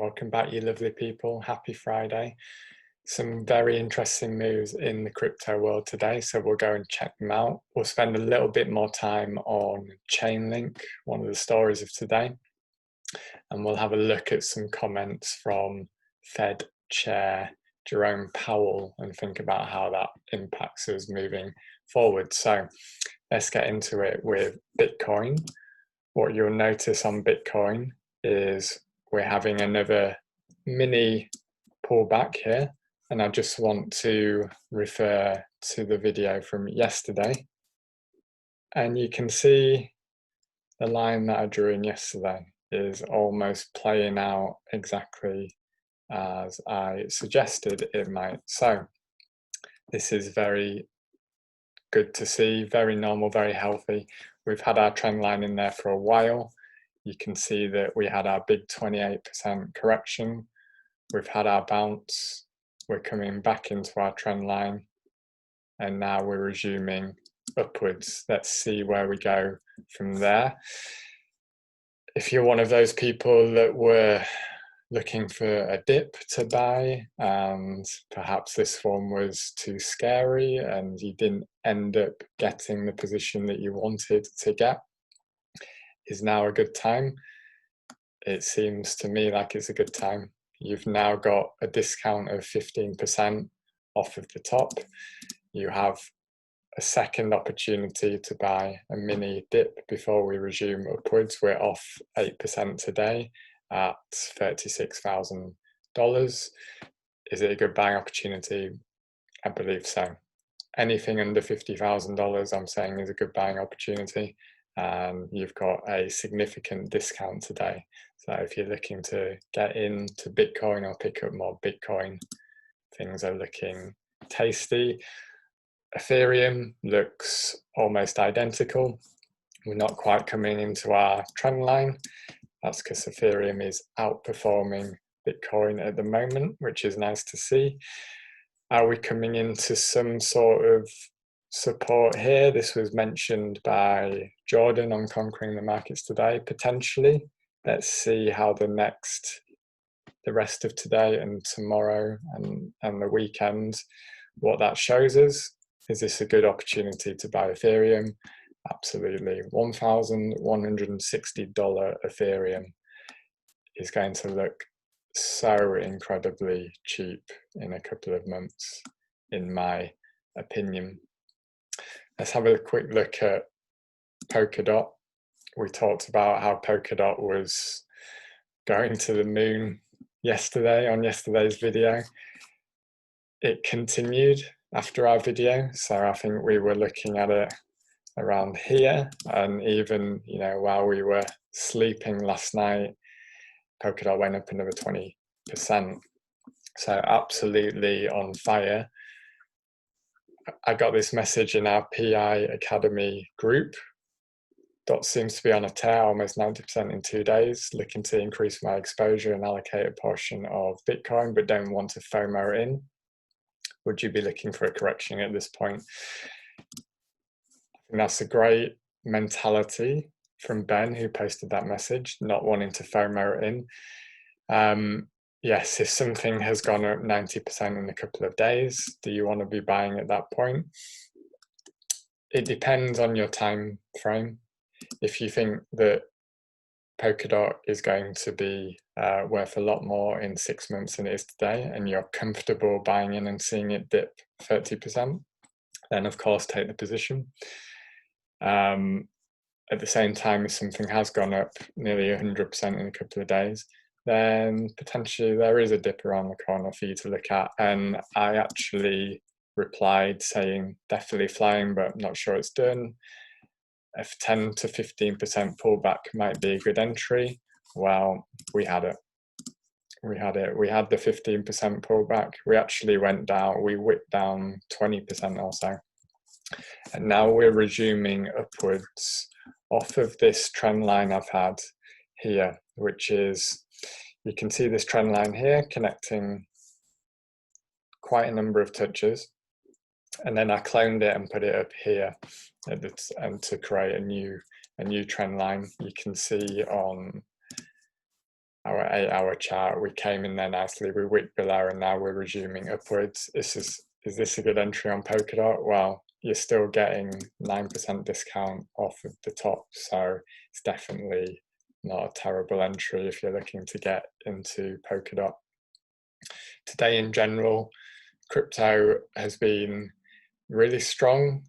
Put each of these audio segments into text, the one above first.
Welcome back, you lovely people. Happy Friday. Some very interesting moves in the crypto world today, so we'll go and check them out. We'll spend a little bit more time on Chainlink, one of the stories of today, and we'll have a look at some comments from Fed Chair Jerome Powell and think about how that impacts us moving forward. So let's get into it with Bitcoin. What you'll notice on Bitcoin is we're having another mini pullback here, and I just want to refer to the video from yesterday, and you can see the line that I drew in yesterday is almost playing out exactly as I suggested it might. So this is very good to see, very normal, very healthy. We've had our trend line in there for a while. You can see that we had our big 28% correction. We've had our bounce. We're coming back into our trend line. And now we're resuming upwards. Let's see where we go from there. If you're one of those people that were looking for a dip to buy, and perhaps this one was too scary and you didn't end up getting the position that you wanted to get, is now a good time. It seems to me like it's a good time. You've now got a discount of 15% off of the top. You have a second opportunity to buy a mini dip before we resume upwards. We're off 8% today at $36,000. Is it a good buying opportunity? I believe so. Anything under $50,000 I'm saying is a good buying opportunity, and you've got a significant discount today. So if you're looking to get into Bitcoin or pick up more Bitcoin, things are looking tasty. Ethereum looks almost identical. We're not quite coming into our trend line. That's because Ethereum is outperforming Bitcoin at the moment, which is nice to see. Are we coming into some sort of support here? This was mentioned by Jordan on Conquering the Markets today, potentially. Let's see how the rest of today and tomorrow and the weekend, what that shows us. Is this a good opportunity to buy Ethereum? Absolutely. $1,160 Ethereum is going to look so incredibly cheap in a couple of months, in my opinion. Let's have a quick look at Polkadot. We talked about how Polkadot was going to the moon yesterday on yesterday's video. It continued after our video, so I think we were looking at it around here, and even while we were sleeping last night, Polkadot went up another 20%. So absolutely on fire. I got this message in our PI Academy group. DOT seems to be on a tear, almost 90% in 2 days, looking to increase my exposure and allocate a portion of Bitcoin, but don't want to FOMO in. Would you be looking for a correction at this point? And that's a great mentality from Ben, who posted that message, not wanting to FOMO in. Yes, if something has gone up 90% in a couple of days, do you want to be buying at that point? It depends on your time frame. If you think that Polkadot is going to be worth a lot more in 6 months than it is today, and you're comfortable buying in and seeing it dip 30%, then of course take the position. At the same time, if something has gone up nearly 100% in a couple of days, then potentially there is a dip around the corner for you to look at. And I actually replied saying definitely flying, but not sure it's done. If 10 to 15% pullback might be a good entry, well, we had it. We had the 15% pullback. We actually went down, we whipped down 20% or so. And now we're resuming upwards off of this trend line I've had here, which is, you can see this trend line here connecting quite a number of touches. And then I cloned it and put it up here and to create a new trend line. You can see on our 8-hour chart. We came in there nicely, we wicked below, and now we're resuming upwards. Is this a good entry on Polkadot? Well, you're still getting 9% discount off of the top, so it's definitely not a terrible entry if you're looking to get into Polkadot. Today in general, crypto has been really strong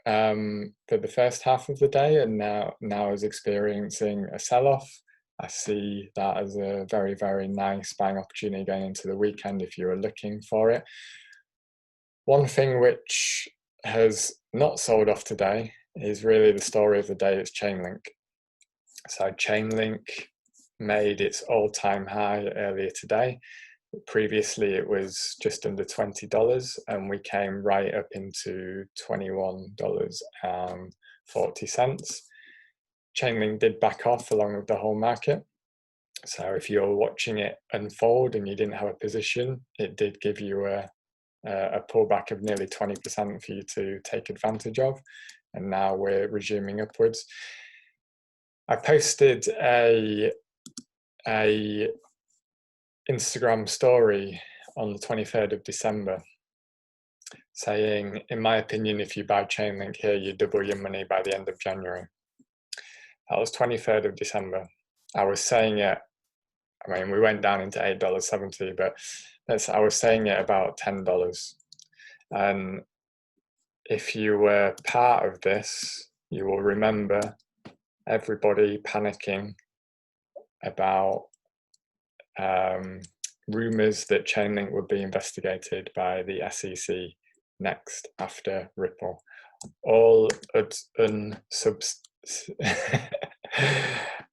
for the first half of the day, and now is experiencing a sell-off. I see that as a very, very nice buying opportunity going into the weekend if you are looking for it. One thing which has not sold off today is really the story of the day. It's Chainlink. So Chainlink made its all-time high earlier today. Previously it was just under $20, and we came right up into $21.40. Chainlink did back off along with the whole market. So if you're watching it unfold and you didn't have a position, it did give you a pullback of nearly 20% for you to take advantage of. And now we're resuming upwards. I posted a Instagram story on the 23rd of December saying, in my opinion, if you buy Chainlink here, you double your money by the end of January. That was 23rd of December. I was saying it, I mean, we went down into $8.70, but I was saying it about $10. And if you were part of this, you will remember everybody panicking about rumors that Chainlink would be investigated by the SEC next after Ripple. All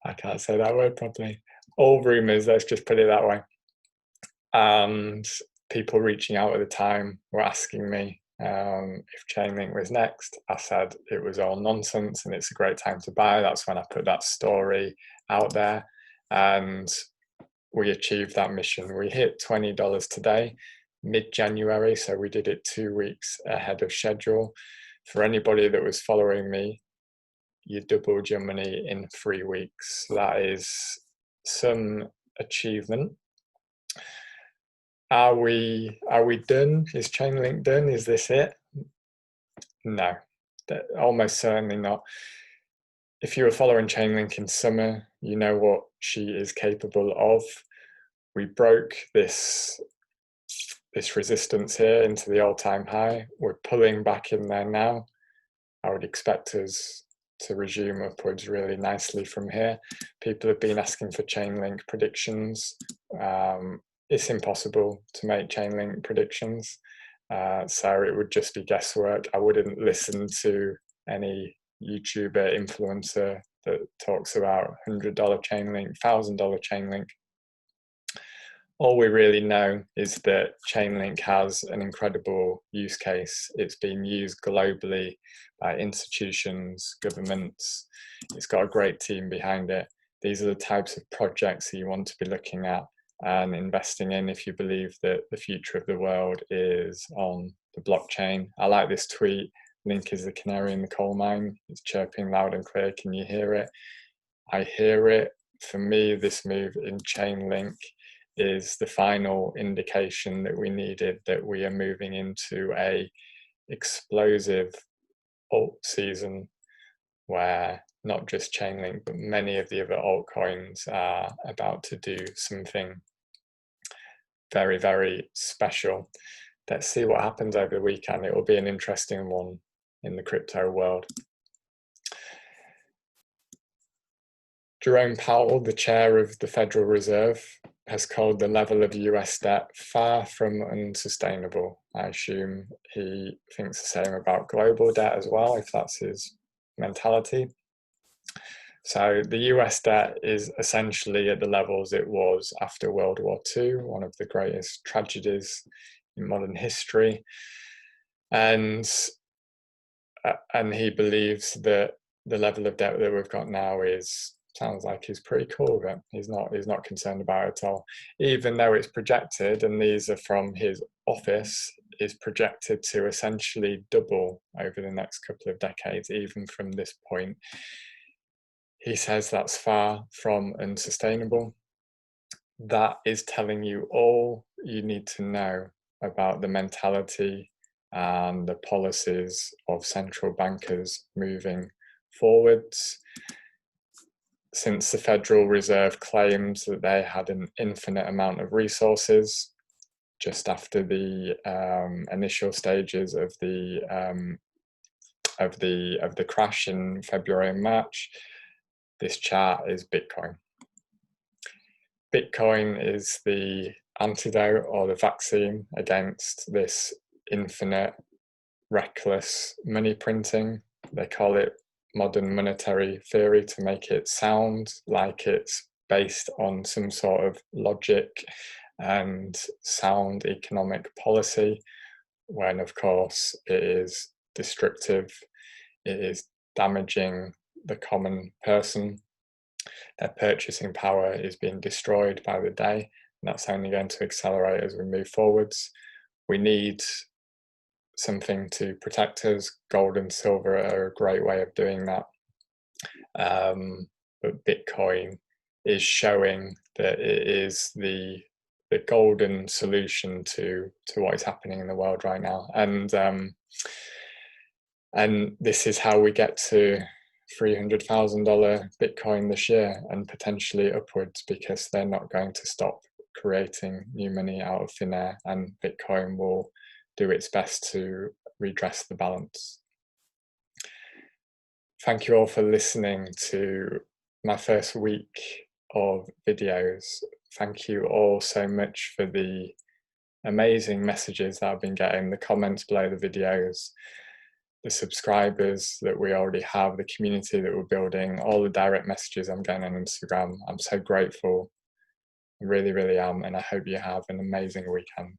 I can't say that word properly. All rumors, let's just put it that way. And people reaching out at the time were asking me if Chainlink was next. I said it was all nonsense and it's a great time to buy. That's when I put that story out there, and we achieved that mission. We hit $20 today, mid-January, so we did it 2 weeks ahead of schedule. For anybody that was following me, you doubled your money in 3 weeks. That is some achievement. Are we done? Is Chainlink done? Is this it? No, almost certainly not. If you were following Chainlink in summer, you know what she is capable of. We broke this resistance here into the all-time high. We're pulling back in there now. I would expect us to resume upwards really nicely from here. People have been asking for Chainlink predictions. It's impossible to make Chainlink predictions, so it would just be guesswork. I wouldn't listen to any YouTuber influencer that talks about $100 Chainlink, $1,000 Chainlink. All we really know is that Chainlink has an incredible use case. It's being used globally by institutions, governments. It's got a great team behind it. These are the types of projects that you want to be looking at and investing in if you believe that the future of the world is on the blockchain. I like this tweet. Link is the canary in the coal mine. It's chirping loud and clear. Can you hear it? I hear it. For me, this move in Chainlink is the final indication that we needed, that we are moving into a explosive alt season where not just Chainlink, but many of the other altcoins are about to do something very, very special. Let's see what happens over the weekend. It will be an interesting one in the crypto world. Jerome Powell, the chair of the Federal Reserve, has called the level of US debt far from unsustainable. I assume he thinks the same about global debt as well, if that's his mentality. So the US debt is essentially at the levels it was after World War II, one of the greatest tragedies in modern history. And he believes that the level of debt that we've got now sounds like he's pretty cool with it. He's not concerned about it at all. Even though it's projected, and these are from his office, is projected to essentially double over the next couple of decades, even from this point. He says that's far from unsustainable. That is telling you all you need to know about the mentality and the policies of central bankers moving forwards. Since the Federal Reserve claims that they had an infinite amount of resources just after the initial stages of the crash in February and March, this chart is Bitcoin. Bitcoin is the antidote or the vaccine against this infinite, reckless money printing. They call it modern monetary theory to make it sound like it's based on some sort of logic and sound economic policy, when of course it is destructive, it is damaging the common person. Their purchasing power is being destroyed by the day, and that's only going to accelerate as we move forwards. We need something to protect us. Gold and silver are a great way of doing that. But Bitcoin is showing that it is the golden solution to what is happening in the world right now. And this is how we get to $300,000 Bitcoin this year and potentially upwards, because they're not going to stop creating new money out of thin air, and Bitcoin will do its best to redress the balance. Thank you all for listening to my first week of videos. Thank you all so much for the amazing messages that I've been getting, the comments below the videos, the subscribers that we already have, the community that we're building, all the direct messages I'm getting on Instagram. I'm so grateful. I really, really am. And I hope you have an amazing weekend.